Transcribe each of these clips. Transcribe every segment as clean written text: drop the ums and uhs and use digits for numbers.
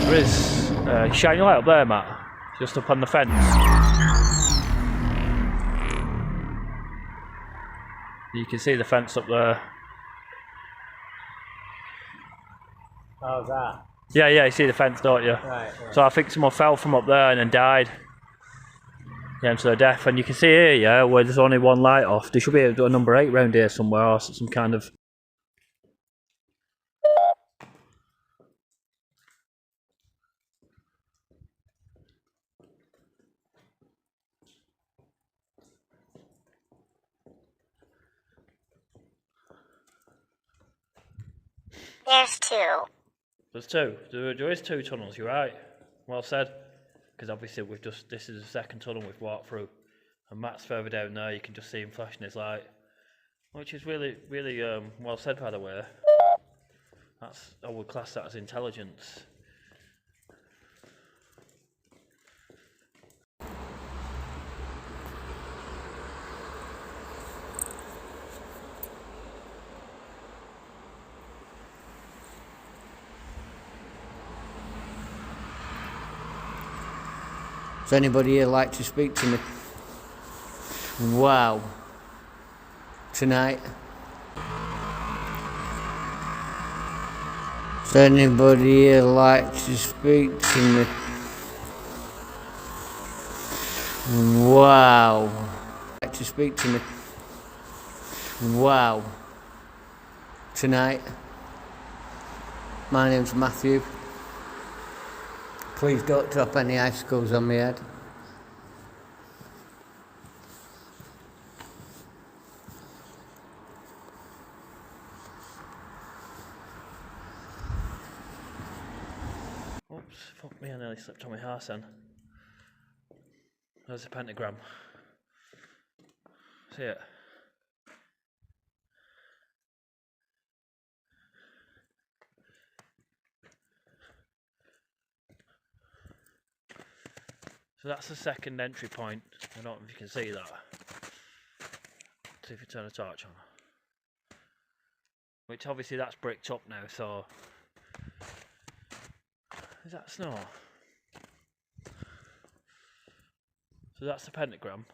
There is shiny light up there, Matt. Just up on the fence. You can see the fence up there. How's that? Yeah, you see the fence, don't you? Right. So I think someone fell from up there and then died. Came to their death. And you can see here, yeah, where there's only one light off. There should be a number 8 round here somewhere, or some kind of... There's 2. There's 2. There is 2 tunnels, you're right. Well said. Because obviously this is the second tunnel we've walked through. And Matt's further down there, you can just see him flashing his light. Which is really well said, by the way. I would class that as intelligence. Does anybody here like to speak to me? Wow. Tonight. Does anybody here like to speak to me? Wow. Like to speak to me? Wow. Tonight. My name's Matthew. Please don't drop any icicles on my head. Oops, fuck me, I nearly slipped on my horse then. There's a pentagram. See it? So that's the second entry point. I don't know if you can see that. See if you turn the torch on. Which obviously that's bricked up now, so... Is that snow? So that's the pentagram.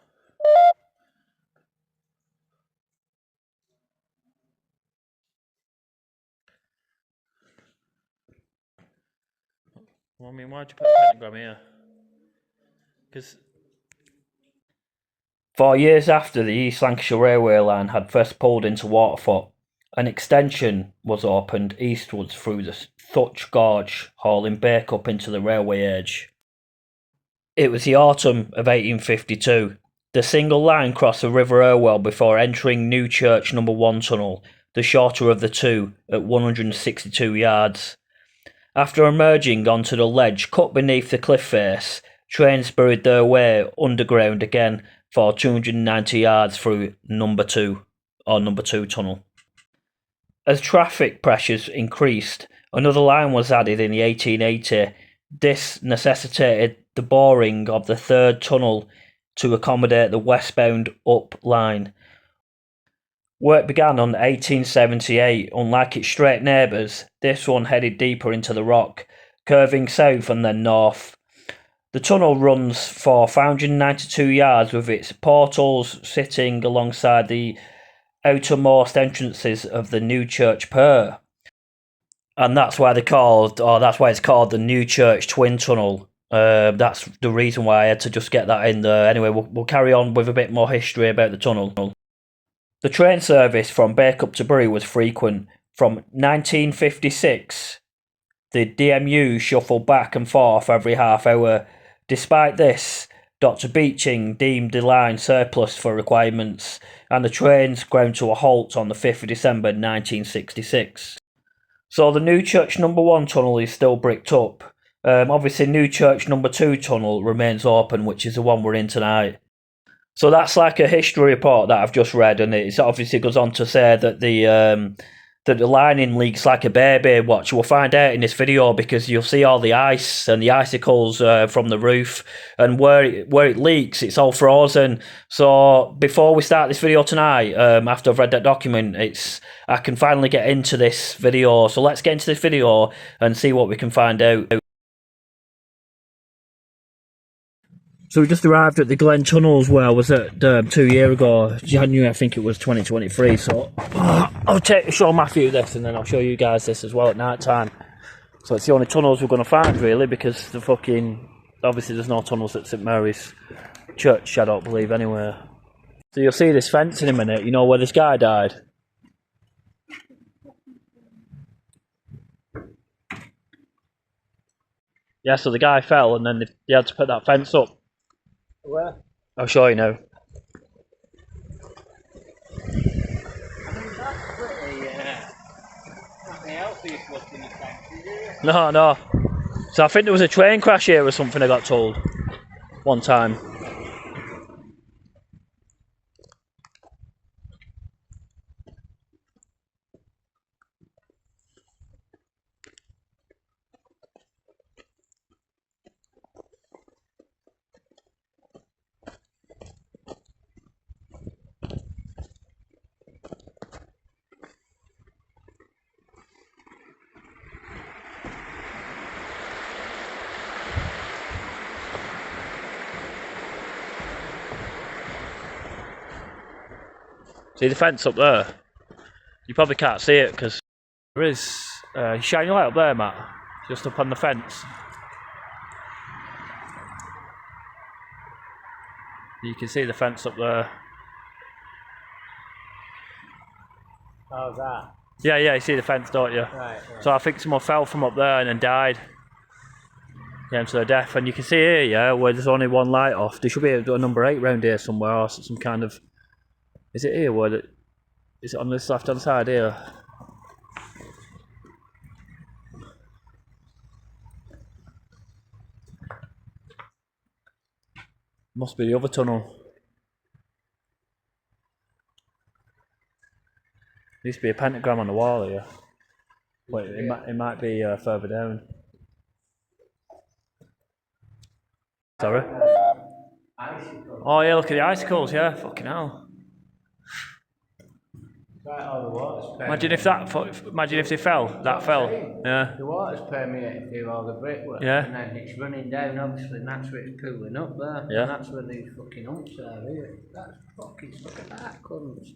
Well, I mean, why'd you put a pentagram here? Because 4 years after the East Lancashire Railway line had first pulled into Waterfoot, an extension was opened eastwards through the Thutch Gorge, hauling Bake up into the railway edge. It was the autumn of 1852. The single line crossed the River Irwell before entering Newchurch No. 1 tunnel, the shorter of the two, at 162 yards. After emerging onto the ledge cut beneath the cliff face, trains buried their way underground again for 290 yards through No. 2 tunnel. As traffic pressures increased, another line was added in the 1880. This necessitated the boring of the third tunnel to accommodate the westbound up line. Work began on 1878. Unlike its straight neighbours, this one headed deeper into the rock, curving south and then north. The tunnel runs for 592 yards with its portals sitting alongside the outermost entrances of the Newchurch Pier. And that's why it's called the Newchurch Twin Tunnel. That's the reason why I had to just get that in there. Anyway, we'll carry on with a bit more history about the tunnel. The train service from Bake up to Bury was frequent. From 1956, the DMU shuffled back and forth every half hour. Despite this, Dr. Beeching deemed the line surplus for requirements, and the trains ground to a halt on the 5th of December 1966. So the Newchurch No. 1 tunnel is still bricked up. Obviously, Newchurch No. 2 tunnel remains open, which is the one we're in tonight. So that's like a history report that I've just read, and it obviously goes on to say that the lining leaks like a baby. Watch, we'll find out in this video, because you'll see all the ice and the icicles from the roof, and where it leaks, it's all frozen. So before we start this video tonight, after I've read that document, I can finally get into this video. So let's get into this video and see what we can find out. So we just arrived at the Glen tunnels where I was at 2 years ago, January, I think it was 2023. So I'll show Matthew this, and then I'll show you guys this as well at night time. So it's the only tunnels we're going to find, really, because the fucking obviously there's no tunnels at St Mary's Church, I don't believe, anywhere. So you'll see this fence in a minute. You know where this guy died. Yeah, so the guy fell, and then they had to put that fence up. Where? I'll show you now. No. So I think there was a train crash here or something, I got told. One time. See the fence up there? You probably can't see it because there is shine your light up there, Matt. Just up on the fence. You can see the fence up there. How's that? Yeah, you see the fence, don't you? Right. So I think someone fell from up there and then died. Came to their death. And you can see here, yeah, where there's only one light off. There should be a number 8 round here somewhere, or some kind of... Is it here? Is it on this left hand side here? Must be the other tunnel. There used to be a pentagram on the wall here. Wait, it might be further down. Sorry? Icicles. Oh yeah, look at the icicles, yeah, fucking hell. Right, all the water's Imagine if they fell, that fell. Yeah. The water's permeated through all the brickwork. Yeah. And then it's running down, obviously, and that's where it's pooling up there. Yeah. And that's where these fucking humps are here. That's fucking stuck at that, cunts.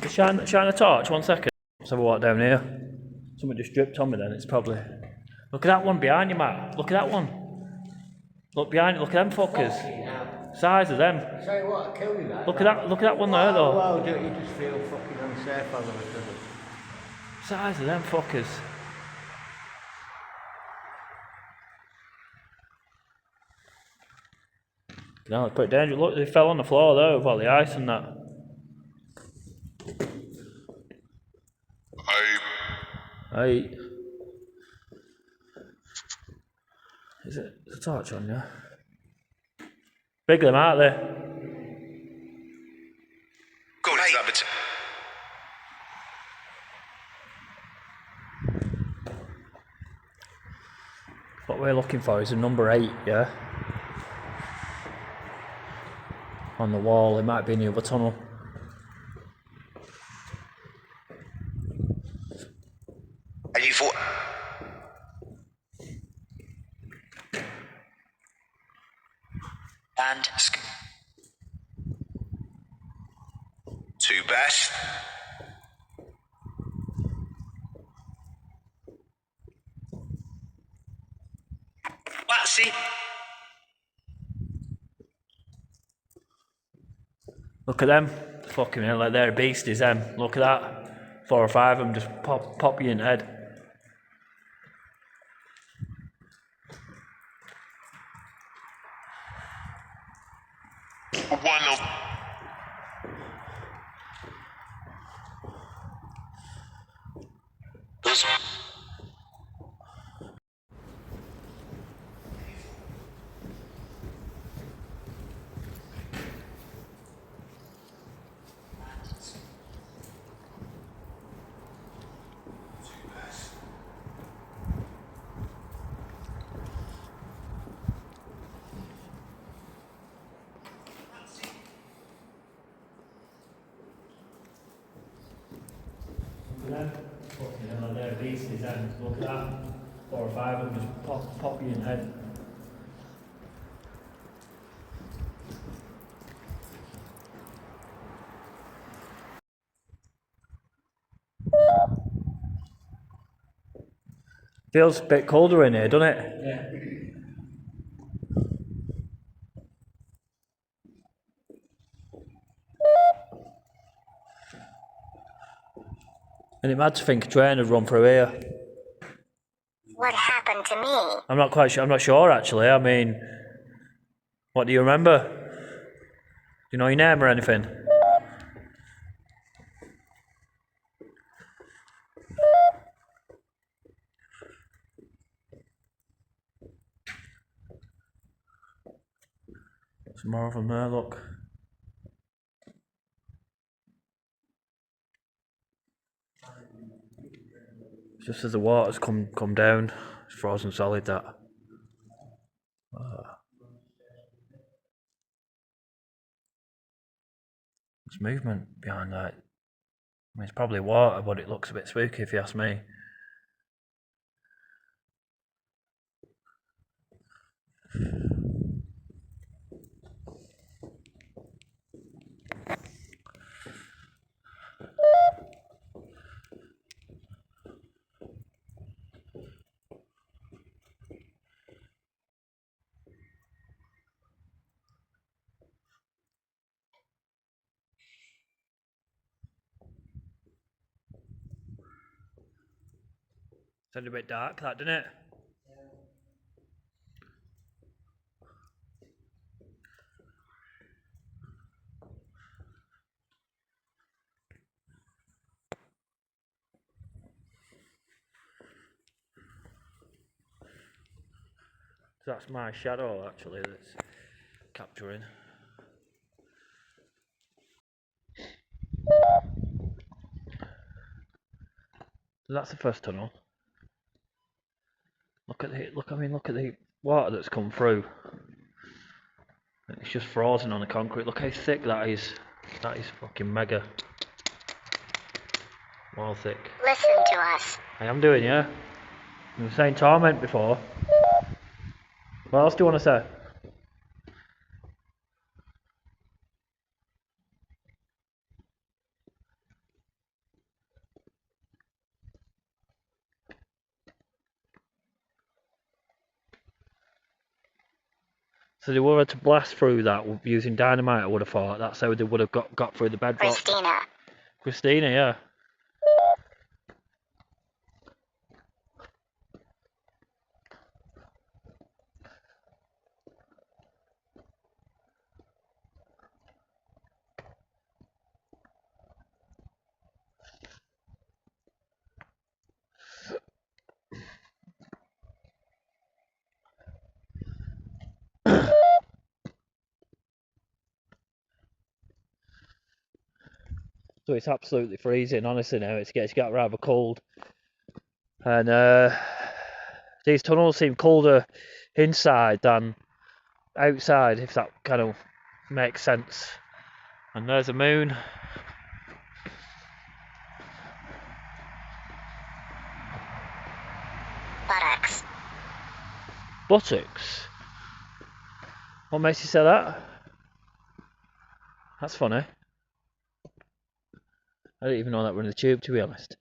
Shine a torch, 1 second. Let's have a walk down here. Someone just dripped on me then, it's probably... Look at that one behind you, Matt. Look at that one. Look behind you, look at them fuckers. Size of them. Tell you what, kill you that. Look at that one there though. Well, don't you just feel fucking unsafe all of a sudden? Size of them fuckers. No, it's pretty dangerous. Look, they fell on the floor there with all the ice and that. Hey. Is it a torch on, yeah? Big them, aren't they? Go on, Rabbit. What we're looking for is a number 8, yeah? On the wall, it might be in the other tunnel. And you thought... And... Two best. Watsy. Look at them. Fucking hell, like they're beasties, them. Look at that. 4 or 5 of them just pop you in the head. One of... Those... Fucking hell, they're beasties, them. Look at that. 4 or 5 of them just pop you in the head. Feels a bit colder in here, doesn't it? Yeah. And it mad to think a train had run through here. What happened to me? I'm not quite sure. I'm not sure actually. I mean, what do you remember? Do you know your name or anything? There's more of them there, look. Just as the water's come down, it's frozen solid that. There's movement behind that. I mean, it's probably water, but it looks a bit spooky if you ask me. Sounded a bit dark, that, didn't it? So that's my shadow actually that's capturing. So that's the first tunnel. Look at the water that's come through. It's just frozen on the concrete. Look how thick that is. That is fucking mega. Well thick. Listen to us. I am doing, yeah. You were saying torment before. What else do you want to say? So they were to blast through that using dynamite, I would have thought. That's how they would have got through the bedrock. Christina, yeah. So it's absolutely freezing, honestly now. It's got rather cold. And these tunnels seem colder inside than outside, if that kind of makes sense. And there's a moon. Buttocks. Buttocks? What makes you say that? That's funny. I didn't even know that were in the tube, to be honest.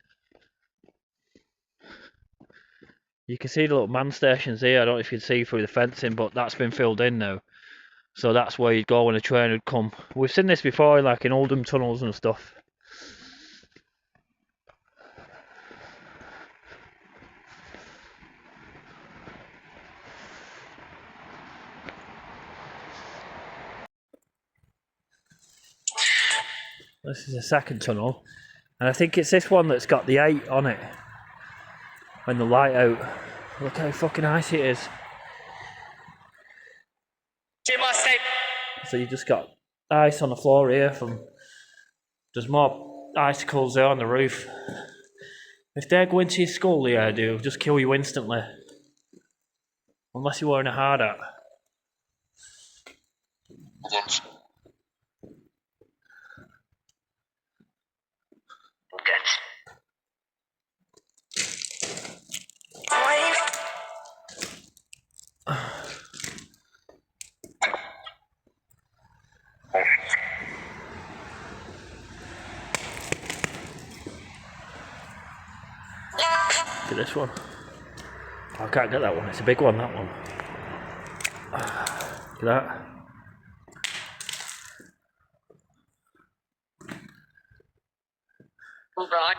You can see the little man stations here. I don't know if you can see through the fencing, but that's been filled in now. So that's where you'd go when a train would come. We've seen this before, like in Oldham tunnels and stuff. This is the second tunnel, and I think it's this one that's got the 8 on it. When the light out. Look how fucking icy it is. So you just got ice on the floor here from... There's more icicles there on the roof. If they go into your skull, yeah, they'll just kill you instantly. Unless you're wearing a hard hat. Look at this one. I can't get that one. It's a big one, that one. Look at that. All right.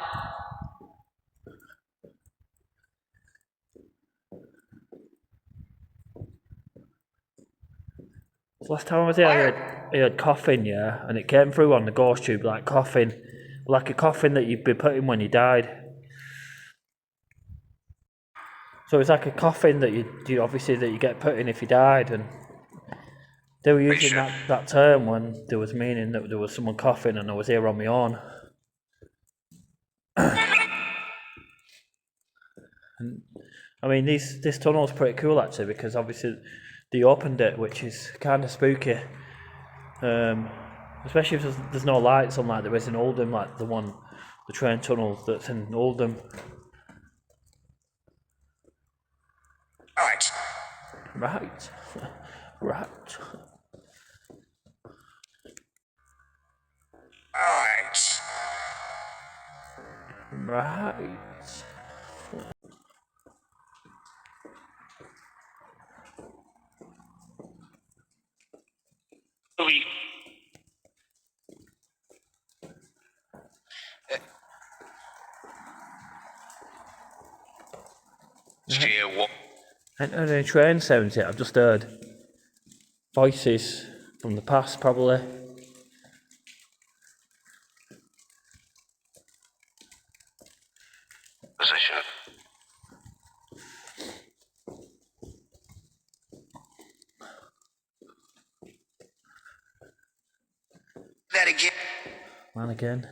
Last time I was here, I had coughing, yeah, and it came through on the ghost tube like coughing, like a coffin that you'd be put in when you died. So it's like a coffin that you obviously that you get put in if you died, and they were using that term when there was meaning that there was someone coughing and I was here on my own. And I mean, this tunnel's pretty cool actually because obviously they opened it, which is kind of spooky. Especially if there's no lights on like there is in Oldham, like the train tunnel that's in Oldham. Right. Right. Right. Right. Right. Sheer what? I ain't heard any train sounds yet. I've just heard voices from the past, probably. Position. That again. Man again.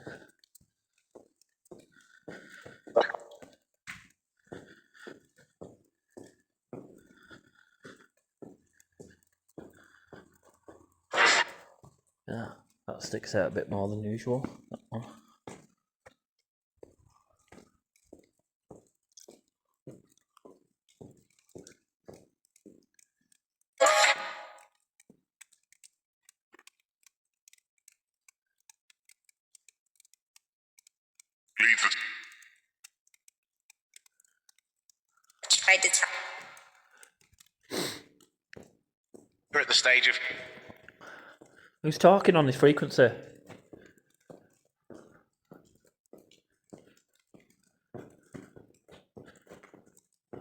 Yeah, that sticks out a bit more than usual. That one. Tried to tell. We're at the stage of. Who's talking on this frequency? I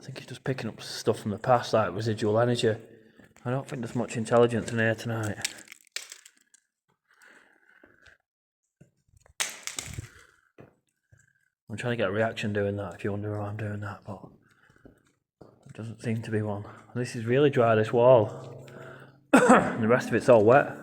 think he's just picking up stuff from the past, like residual energy. I don't think there's much intelligence in here tonight. I'm trying to get a reaction doing that, if you wonder why I'm doing that, but it doesn't seem to be one. This is really dry, this wall. And the rest of it's all wet.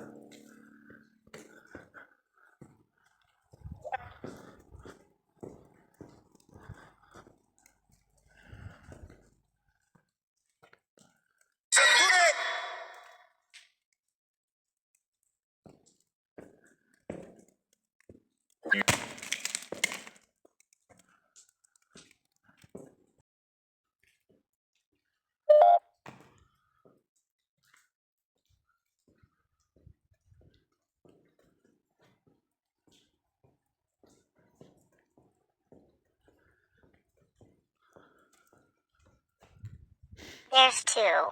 There's two.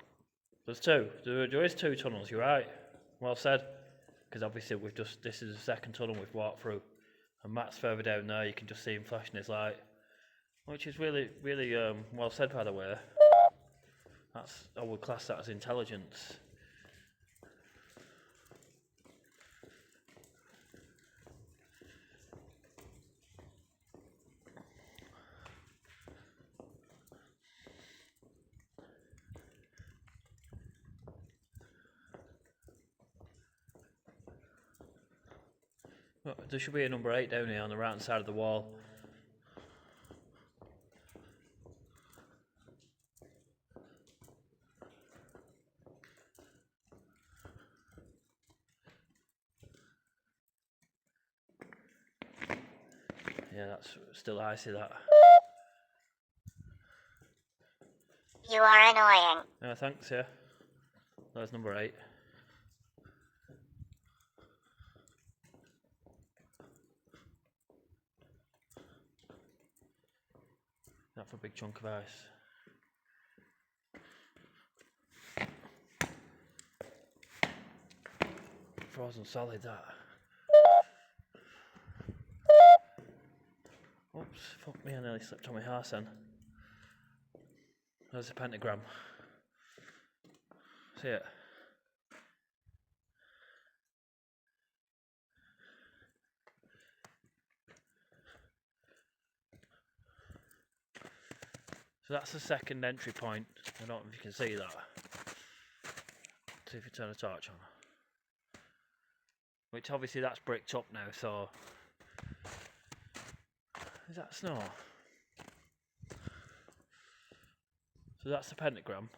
There's two. There is two tunnels, you're right. Well said. Because obviously this is the second tunnel we've walked through. And Matt's further down there, you can just see him flashing his light. Which is really, really well said, by the way. I would class that as intelligence. Well, there should be a number 8 down here on the right hand side of the wall. Yeah, that's still icy, that. You are annoying. Yeah, thanks, yeah. There's number 8. That's a big chunk of ice. frozen solid, that. Oops, fuck me, I nearly slipped on my horse then. There's a pentagram. See it? So that's the second entry point. I don't know if you can see that. See if you turn the torch on. Which obviously that's bricked up now, so... Is that snow? So that's the pentagram.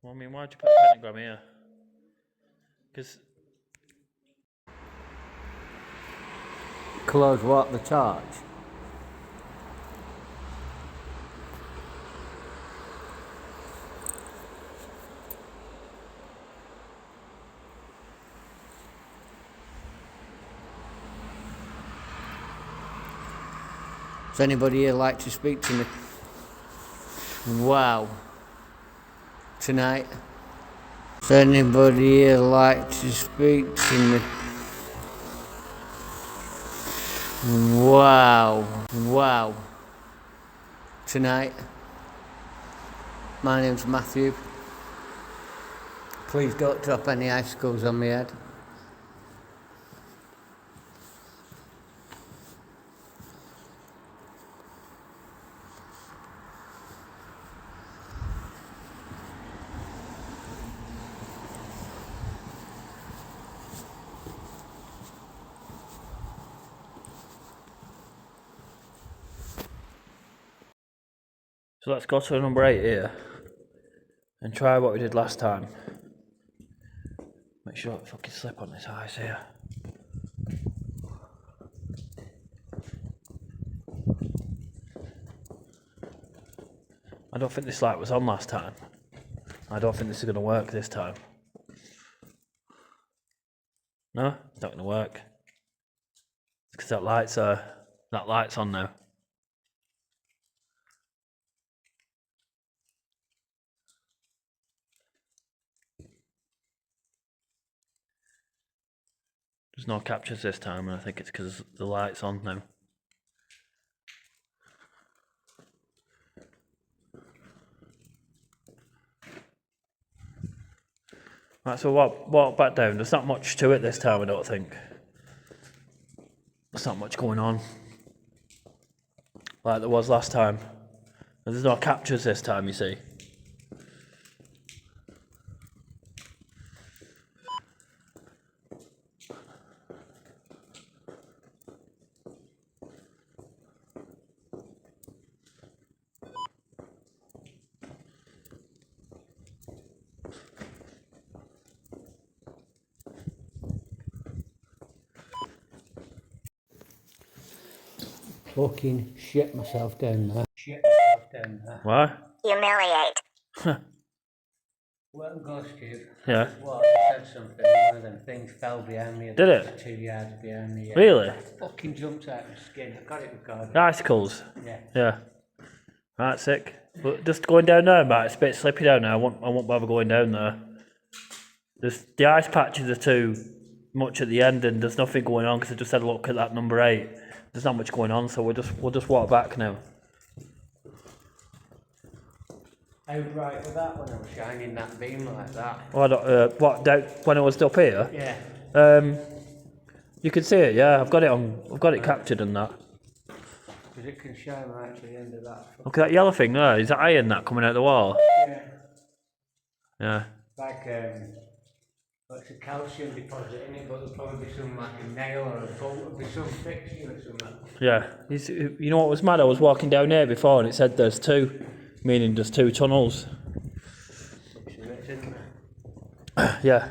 Well, I mean, why'd you put a pentagram here? Because... Close what? The torch? Does anybody here like to speak to me? Wow. Tonight? Does anybody here like to speak to me? Wow. Wow. Tonight? My name's Matthew. Please don't drop any icicles on my head. So let's go to number 8 here. And try what we did last time. Make sure I don't fucking slip on this ice here. I don't think this light was on last time. I don't think this is going to work this time. No, it's not going to work. It's because that light's on now. There's no captures this time, and I think it's because the light's on now. Right, so walk back down. There's not much to it this time, I don't think. There's not much going on. Like there was last time. And there's no captures this time, you see. Fucking shit myself down there. Shit myself down there. Why? Humiliate. Well, Ghost Cube. Yeah. What? I said something, and one of them things fell behind me. Did it? 2 yards behind me. Yeah. Really? It fucking jumped out of my skin. I got it recorded. The icicles? Yeah. Yeah. Right, sick. But just going down there, mate, it's a bit slippy down there. I won't bother going down there. The ice patches are too much at the end, and there's nothing going on because I just had a look at that number 8. There's not much going on, so we'll just walk back now. How bright was that when I was shining that beam like that? Oh, I don't, when it was up here? Yeah. You can see it, yeah. I've got it captured and that. Because it can shine right to the end of that. Look at that yellow thing there. Is that iron that coming out the wall? Yeah. Yeah. Like it's a calcium deposit in it, but there'll probably be some like a nail or a bolt, there'll be some fixture or something. Yeah. You know what was mad? I was walking down here before and it said there's 2, meaning there's 2 tunnels. Yeah.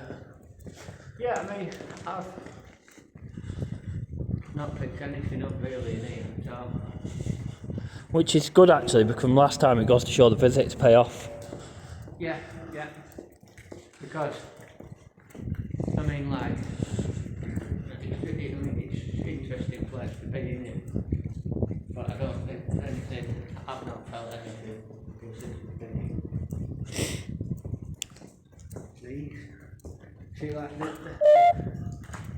Yeah, I mean, I've not picked anything up really in here at all. Which is good actually, because from last time it goes to show the visits pay off. Yeah. Because, I mean, like, it's an interesting place to be in it. But I don't think felt anything. These, see like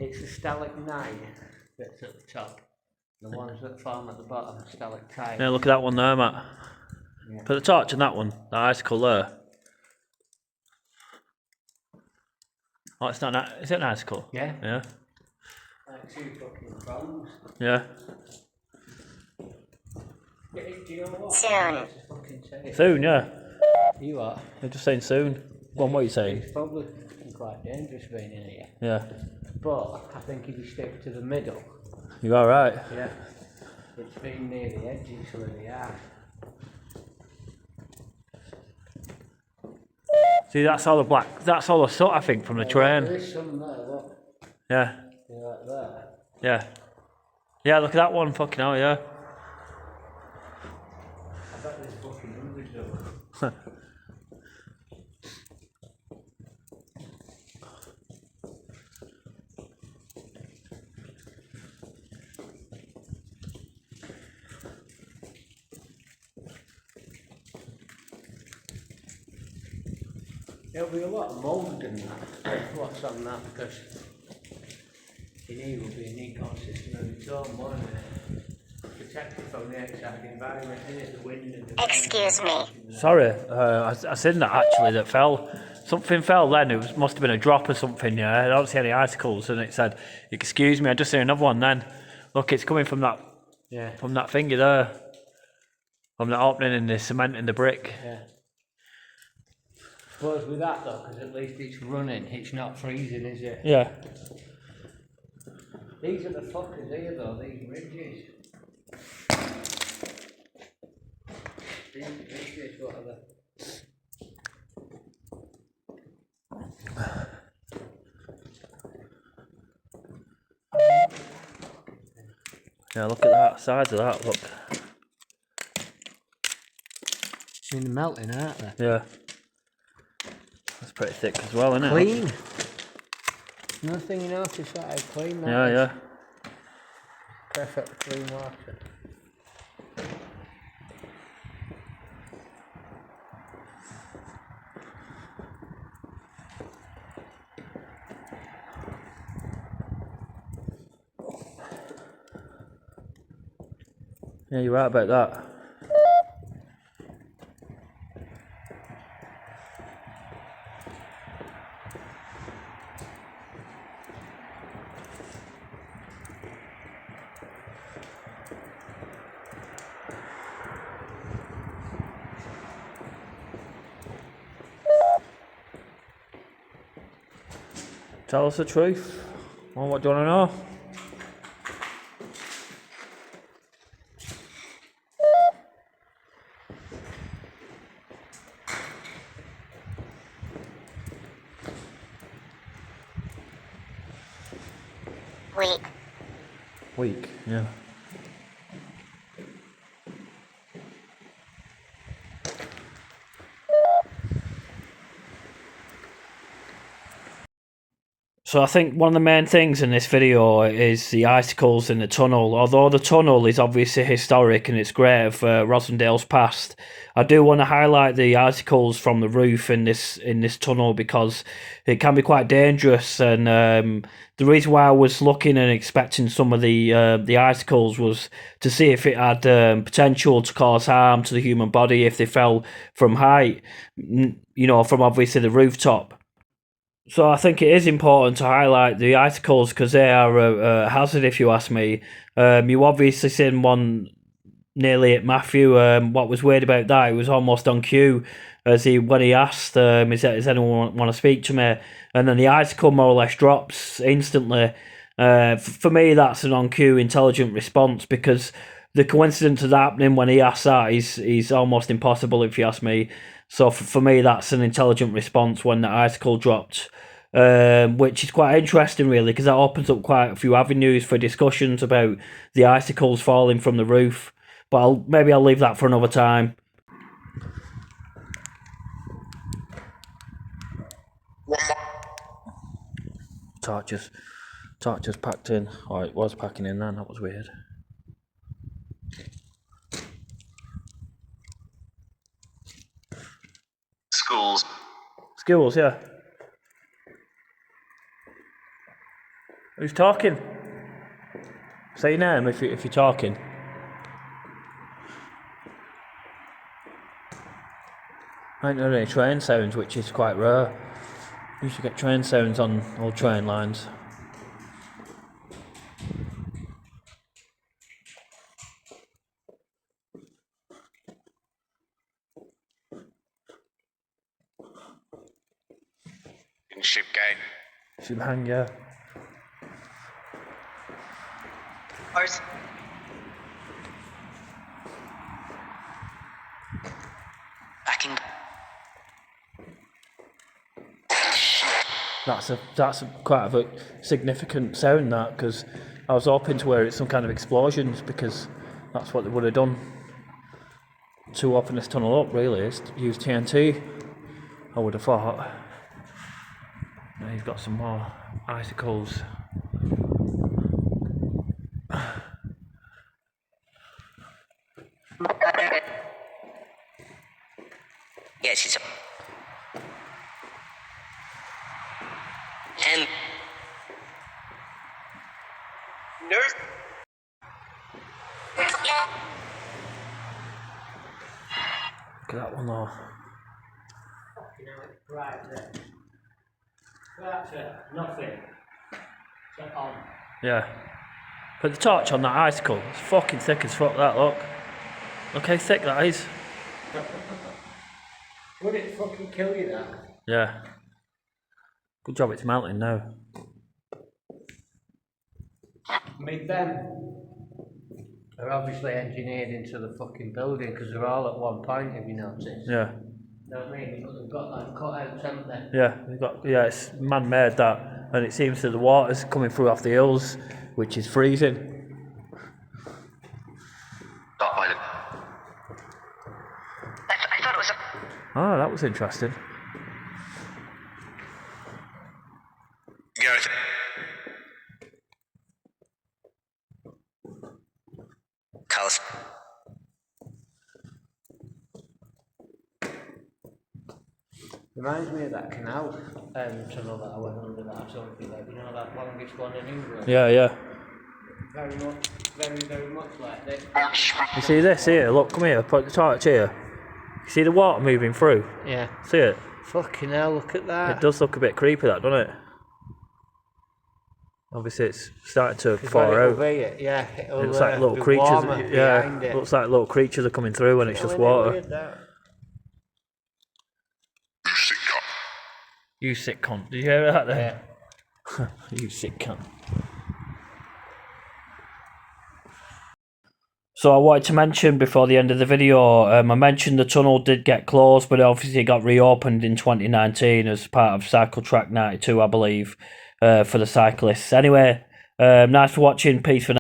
it's the stalagmite that's at the top. The ones that form at the bottom are stalactites. Yeah, look at that one there, Matt. Yeah. Put the torch on that one, the icicle there. Oh, it's not is it an icicle? Yeah. Yeah. Like two fucking prongs. Yeah. Do you know what? Soon. Soon, yeah. You are. You're just saying soon. What are you saying? It's probably quite dangerous being in here. Yeah. But I think if you stick to the middle, You are right. yeah, it's been near the edges so they are. See, that's all the black. That's all the soot, I think, from the train. There is some there, look. Yeah. You like that? Yeah. Yeah, look at that one. Fucking hell, yeah. I bet there's fucking hundreds of them. There'll be a lot of mould in that, what's on that, because in here will be an ecosystem of its own, won't it? Protected from the outside environment, innit? The wind and the Excuse me. Sorry, I seen that actually. That fell. Something fell then. It must have been a drop or something. Yeah, I don't see any icicles, and it said, "Excuse me." I just see another one. Then, look, it's coming from that. Yeah. From that thingy there. From that opening in the cement and the brick. Yeah. Suppose with that though, because at least it's running, it's not freezing, is it? Yeah. These are the fuckers here though, these ridges. These ridges, what are they? Yeah, look at that size of that. Look. They're melting, aren't they? Yeah. That's pretty thick as well, isn't it? Clean. Another thing you notice that how clean that Yeah, is. yeah. Perfect clean water. Yeah, you're right about that. Tell us the truth. Well, what do you want to know? Weak. Weak, yeah. So I think one of the main things in this video is the icicles in the tunnel. Although the tunnel is obviously historic and it's great of Rossendale's past, I do want to highlight the icicles from the roof in this tunnel because it can be quite dangerous. And the reason why I was looking and expecting some of the icicles was to see if it had potential to cause harm to the human body if they fell from height, you know, from obviously the rooftop. So I think it is important to highlight the icicles because they are a hazard, if you ask me. You obviously seen one nearly at Matthew. What was weird about that, it was almost on cue when he asked, "Is anyone want to speak to me?" And then the icicle more or less drops instantly. For me, that's an on cue, intelligent response because the coincidence of that happening when he asked that is almost impossible, if you ask me. So for me, that's an intelligent response when the icicle dropped, which is quite interesting, really, because that opens up quite a few avenues for discussions about the icicles falling from the roof. But maybe I'll leave that for another time. Torches packed in. Oh, it was packing in then. That was weird. schools. Schools, yeah. Who's talking? Say your name if you're talking. I ain't heard any train sounds, which is quite rare. You should get train sounds on all train lines. In Shipgate. Should hang, yeah. Cars. Backing. That's quite a significant sound, that, because I was hoping to hear it's some kind of explosions, because that's what they would have done to open this tunnel up, really, is use TNT, I would have thought. Now you've got some more icicles. Yes, he's. And. Nurse. Look at that one though. Right there. That's it. Nothing. Set on. Yeah. Put the torch on that icicle. It's fucking thick as fuck, that, look. Look how thick that is. Would it fucking kill you, that? Yeah. Good job it's melting now. I mean, them are obviously engineered into the fucking building because they're all at one point, if you notice. Yeah. You know what I mean? But they've got like cutouts, haven't they? Yeah, it's man-made, that, and it seems that the water's coming through off the hills, which is freezing. Got by the. I thought it was a. Oh, that was interesting. Gareth. Carlos. Reminds me of that canal tunnel that I went under that I told you about. You know, that longest one in England? Yeah. Very much, very much like this. You see this here? Look, come here, put the torch here. You see the water moving through? Yeah. See it? Fucking hell, look at that. It does look a bit creepy, that, doesn't it? Obviously it's starting to thaw out. It Looks like little creatures. Yeah, looks like little creatures are coming through when it's just water. You sick cunt. Did you hear that there? Yeah. You sick cunt. So I wanted to mention before the end of the video, I mentioned the tunnel did get closed, but obviously it got reopened in 2019 as part of Cycle Track 92, I believe, for the cyclists. Anyway, nice for watching. Peace for now.